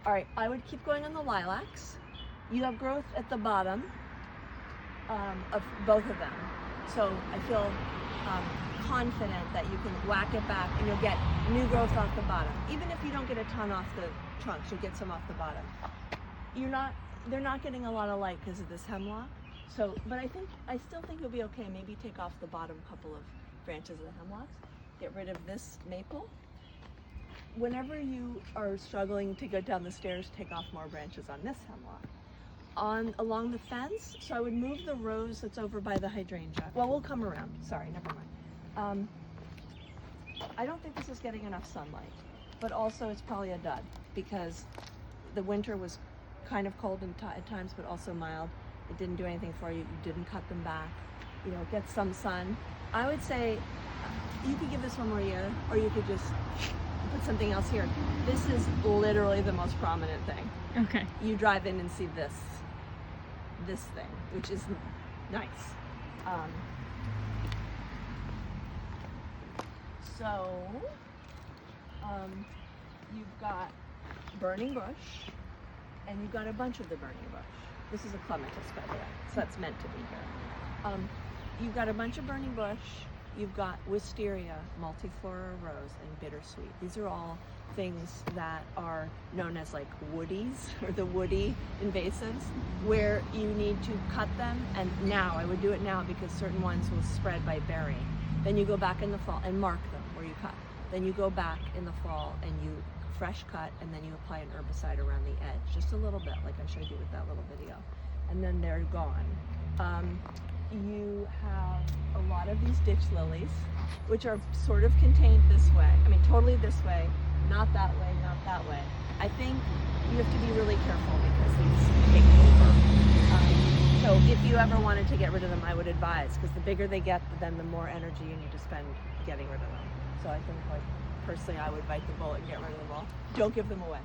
All right, I would keep going on the lilacs. You have growth at the bottom of both of them. So I feel confident that you can whack it back and you'll get new growth off the bottom. Even if you don't get a ton off the trunks, you'll get some off the bottom. They're not getting a lot of light because of this hemlock. So, but I still think you'll be okay. Maybe take off the bottom couple of branches of the hemlocks. Get rid of this maple. Whenever you are struggling to go down the stairs, take off more branches on this hemlock. Along the fence, so I would move the rose that's over by the hydrangea. Well, we'll come around. Sorry, never mind. I don't think this is getting enough sunlight, but also it's probably a dud because the winter was kind of cold at times, but also mild. It didn't do anything for you. You didn't cut them back. You know, get some sun. I would say you could give this one more year, or you could just put something else here. This is literally the most prominent thing. Okay. You drive in and see this thing, which is nice. You've got burning bush, and you've got a bunch of the burning bush. This is a clematis, by the way, so that's meant to be here. You've got a bunch of burning bush. You've got wisteria, multiflora rose, and bittersweet. These are all things that are known as like woodies, or the woody invasives, where you need to cut them. And now, I would do it now because certain ones will spread by berry. Then you go back in the fall and mark them where you cut. Then you go back in the fall and you fresh cut, and then you apply an herbicide around the edge, just a little bit, like I showed you with that little video. And then they're gone. You have a lot of these ditch lilies, which are sort of contained this way. I mean, totally this way, not that way, not that way. I think you have to be really careful because these take over. So if you ever wanted to get rid of them, I would advise, because the bigger they get, then the more energy you need to spend getting rid of them. So I think, like, personally, I would bite the bullet and get rid of them all. Don't give them away.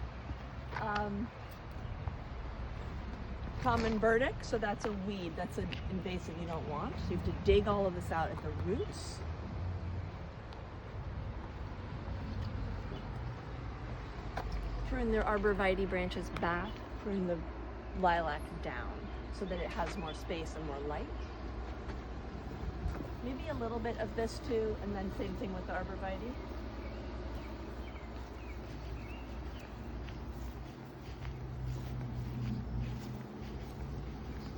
Common burdock, so that's a weed, that's an invasive you don't want. So you have to dig all of this out at the roots. Prune their arborvitae branches back, prune the lilac down so that it has more space and more light. Maybe a little bit of this too, and then same thing with the arborvitae.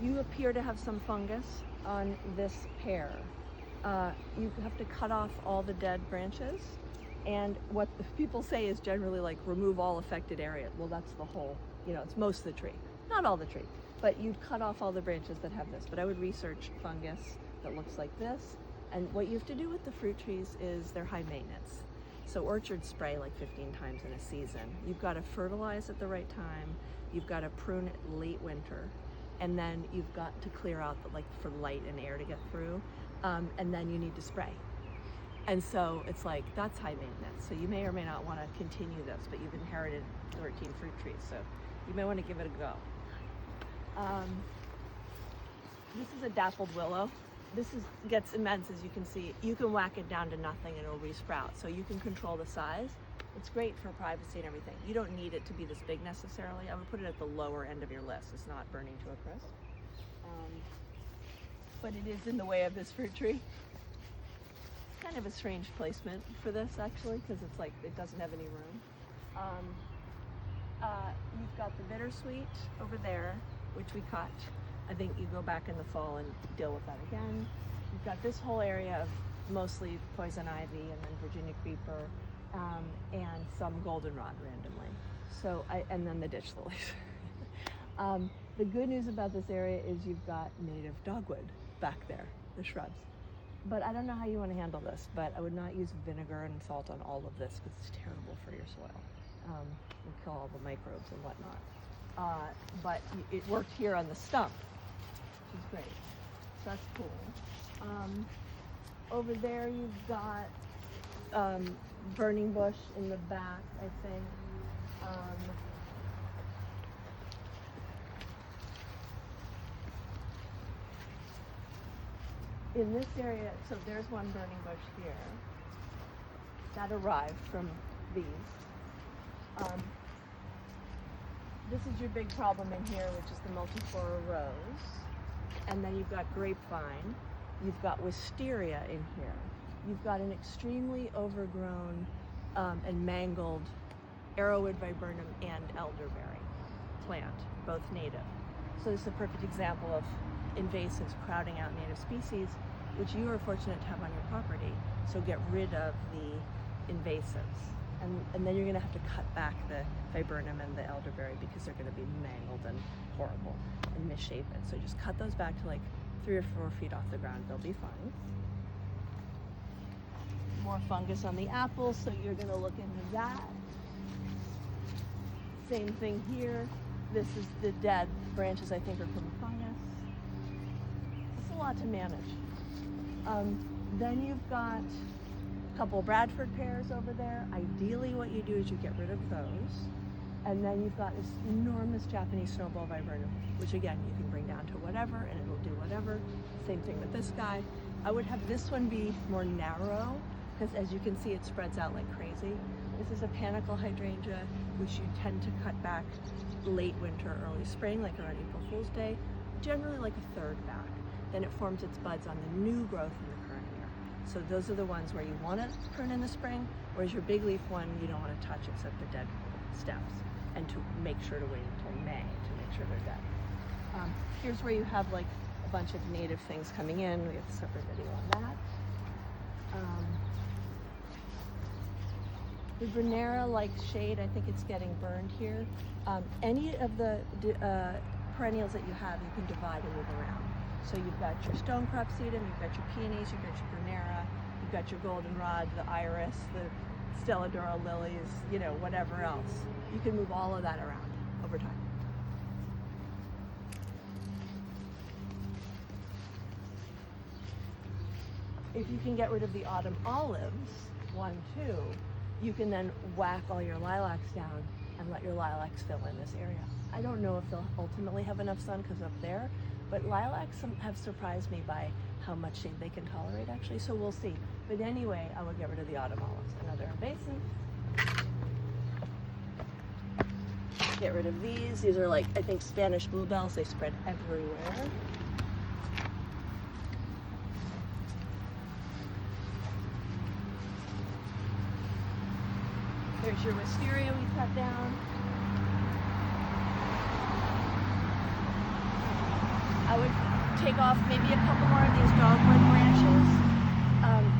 You appear to have some fungus on this pear. You have to cut off all the dead branches, and what people say is generally like remove all affected area. Well, that's the whole, it's most of the tree, not all the tree, but you'd cut off all the branches that have this. But I would research fungus that looks like this. And what you have to do with the fruit trees is they're high maintenance. So orchards spray like 15 times in a season. You've got to fertilize at the right time. You've got to prune it late winter. And then you've got to clear out for light and air to get through. And then you need to spray. And so it's like, that's high maintenance. So you may or may not want to continue this, but you've inherited 13 fruit trees. So you may want to give it a go. This is a dappled willow. This gets immense, as you can see. You can whack it down to nothing and it'll resprout. So you can control the size. It's great for privacy and everything. You don't need it to be this big necessarily. I would put it at the lower end of your list. It's not burning to a crisp. But it is in the way of this fruit tree. It's kind of a strange placement for this actually, because it's like it doesn't have any room. You've got the bittersweet over there, which we cut. I think you go back in the fall and deal with that again. You've got this whole area of mostly poison ivy and then Virginia creeper. And some goldenrod randomly. And then the ditch lilies. The good news about this area is you've got native dogwood back there, the shrubs. But I don't know how you want to handle this, but I would not use vinegar and salt on all of this because it's terrible for your soil. It'll kill all the microbes and whatnot. But it worked here on the stump, which is great. So that's cool. Over there you've got burning bush in the back, I think. In this area, so there's one burning bush here that arrived from these. this is your big problem in here, which is the multiflora rose. And then you've got grapevine. You've got wisteria in here. You've got an extremely overgrown and mangled arrowwood viburnum and elderberry plant, both native. So this is a perfect example of invasives crowding out native species, which you are fortunate to have on your property. So get rid of the invasives. And then you're gonna have to cut back the viburnum and the elderberry because they're gonna be mangled and horrible and misshapen. So just cut those back to like 3 or 4 feet off the ground. They'll be fine. More fungus on the apples, so you're gonna look into that. Same thing here. This is the dead branches, I think, are from fungus. It's a lot to manage. Then you've got a couple Bradford pears over there. Ideally, what you do is you get rid of those. And then you've got this enormous Japanese snowball viburnum, which again, you can bring down to whatever and it'll do whatever. Same thing with this guy. I would have this one be more narrow because as you can see, it spreads out like crazy. This is a panicle hydrangea, which you tend to cut back late winter, early spring, like around April Fool's Day, generally like a third back. Then it forms its buds on the new growth in the current year. So those are the ones where you want to prune in the spring, whereas your big leaf one, you don't want to touch except the dead stems, and to make sure to wait until May to make sure they're dead. Here's where you have like a bunch of native things coming in. We have a separate video on that. The Brunera-like shade, I think it's getting burned here. Any of the perennials that you have, you can divide and move around. So you've got your stonecrop sedum, you've got your peonies, you've got your Brunera, you've got your goldenrod, the iris, the stelladora lilies, you know, whatever else. You can move all of that around over time. If you can get rid of the autumn olives, 1, 2, you can then whack all your lilacs down and let your lilacs fill in this area. I don't know if they'll ultimately have enough sun because up there, but lilacs have surprised me by how much shade they can tolerate actually, so we'll see. But anyway, I would get rid of the autumn olives. Another invasive. Get rid of these. These are like, I think, Spanish bluebells. They spread everywhere. There's your wisteria we cut down. I would take off maybe a couple more of these dogwood branches.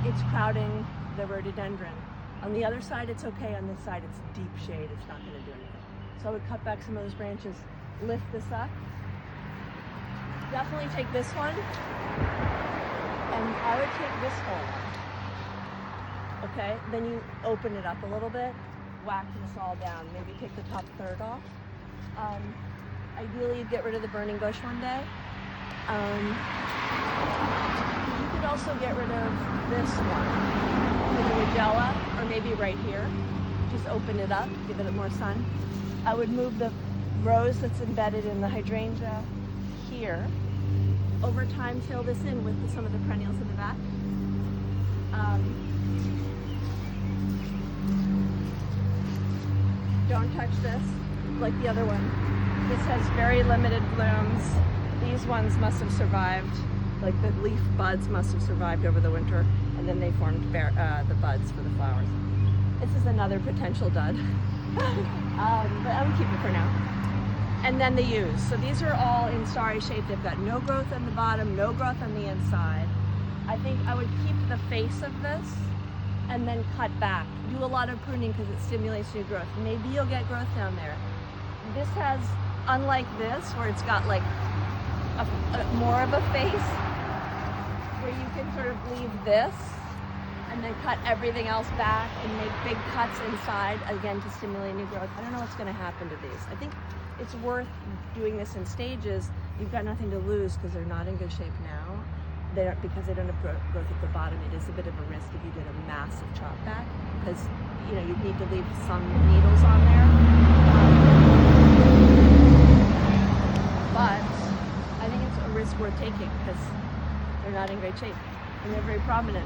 It's crowding the rhododendron. On the other side, it's okay. On this side, it's deep shade. It's not going to do anything. So I would cut back some of those branches, lift this up. Definitely take this one. And I would take this whole one. Okay? Then you open it up a little bit. Whack this all down. Maybe take the top third off. Ideally, you'd get rid of the burning bush one day. You could also get rid of this one, the Regella, or maybe right here. Just open it up, give it more sun. I would move the rose that's embedded in the hydrangea here. Over time, fill this in with some of the perennials in the back. Don't touch this like the other one. This has very limited blooms. These ones must have survived, like the leaf buds must have survived over the winter, and then they formed the buds for the flowers. This is another potential dud, but I would keep it for now. And then the yews. So these are all in starry shape. They've got no growth on the bottom, no growth on the inside. I think I would keep the face of this and then cut back. Do a lot of pruning because it stimulates new growth. Maybe you'll get growth down there. This has, unlike this, where it's got like more of a face, where you can sort of leave this and then cut everything else back and make big cuts inside, again, to stimulate new growth. I don't know what's going to happen to these. I think it's worth doing this in stages. You've got nothing to lose because they're not in good shape now. Because they don't have growth at the bottom, it is a bit of a risk if you did a massive chop back, because you know you'd need to leave some needles on there. But I think it's a risk worth taking because they're not in great shape and they're very prominent.